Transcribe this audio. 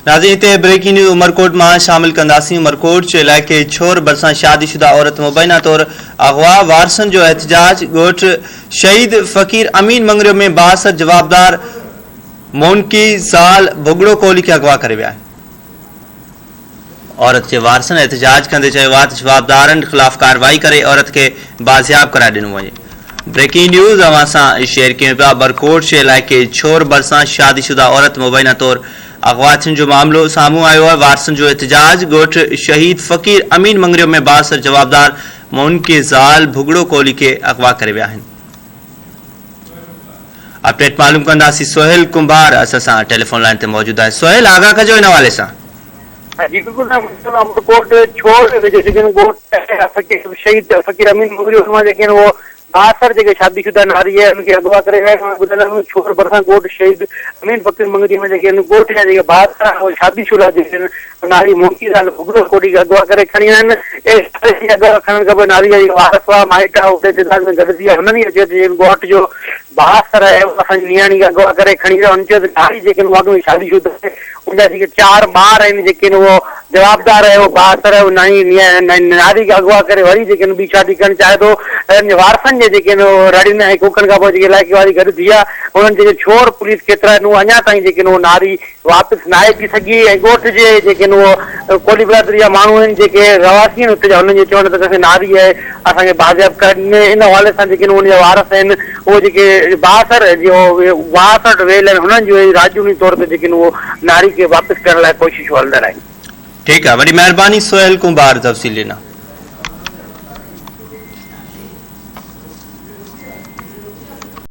नाज़रीन हिते breaking news Umarkot में शामिल कंदासीं। उमरकोट जे इलाइक़े छोर भरिसां शादीशुदा औरत मुबैना तौर अगवा वारसन जो एहतजाज। ॻोठ शहीद फ़कीर अमीन मंगरियो में 62 जवाबदार मोनकी ज़ाल भुगड़ो कोहली के अगवा करे विया आहिनि। औरत के वारसन एहतजाज कंदे चयो आहे त जवाबदारनि ख़िलाफ़ कार्रवाई करे औरत के बाज़ियाब कराए ॾिनो वञे। ब्रेकिंग न्यूज़ अवां सां शेयर कयूं पिया। बरकोट जे इलाइक़े छोर भरिसां शादीशुदा औरत मुबैना तौर अगवा थियण जो मामलो साम्हूं आयो आहे। वारसन जो एहतजाज। ॻोठ शहीद फ़कीर अमीन मंगरियो में 62 जवाबदार मोनकी ज़ाल भुगड़ो कोहली के अगवा करे विया आहिनि। अपडेट मालूम कंदासीं। सोहेल कुंभार असां सां टेलीफोन लाइन ते मौजूद आहे। सोहेल, आगाह कजो इन हवाले सां। जी बिल्कुल अमरकोट छोड़ शहीद फकीर अमीन मंगरियो वो 62 जो शादीशुदा नारी है उनके अगवा करे छोर भरसा गोट शहीद अमीन फकीर मंगरी में गोट 62 शादीशुदा नारी मोनकी ज़ाल भुगड़ो कोहली के अगवा करे खणी आहिनि। अगवा खणण खां पोइ नारी वारस हुआ माइट उते जदाद में गॾिजी आहे हुननि ई गोट जो 62 है असांजी नियाणी के अगवा करे खणी विया। उन चयो त नारी जेके वाक़ई शादीशुदा उनजा जेके 4 ॿार आहिनि जेके वो जवाबदार है वो 62 नारी के अगवा करे वरी जेके ॿी शादी करणु चाहे थो। वारसनि जे जेके रड़ियुनि ऐं कुकनि खां पोइ जेके इलाइक़े वारी गॾु थी आहे उन्हनि जेके छोर पुलिस केतिरा आहिनि अञा ताईं जेके नारी वापसि न आहे थी सघी। ऐं ॻोठ जे जेके कोहली बिरादरी जा माण्हू आहिनि जेके रवासी आहिनि उते जा हुननि जे चवण त असांखे नारी आहे असांखे बाज़ियाब कनि। इन हवाले सां जेके उनजा वारस आहिनि उहे जेके 62 जो 62 वेल आहिनि हुननि जो राजूनी तौर ते जेके उहो नारी खे वापसि करण लाइ कोशिशूं हलंदड़ आहिनि। ठीकु आहे, वॾी महिरबानी सोहेल कुंभार तफ़सील ॾिना।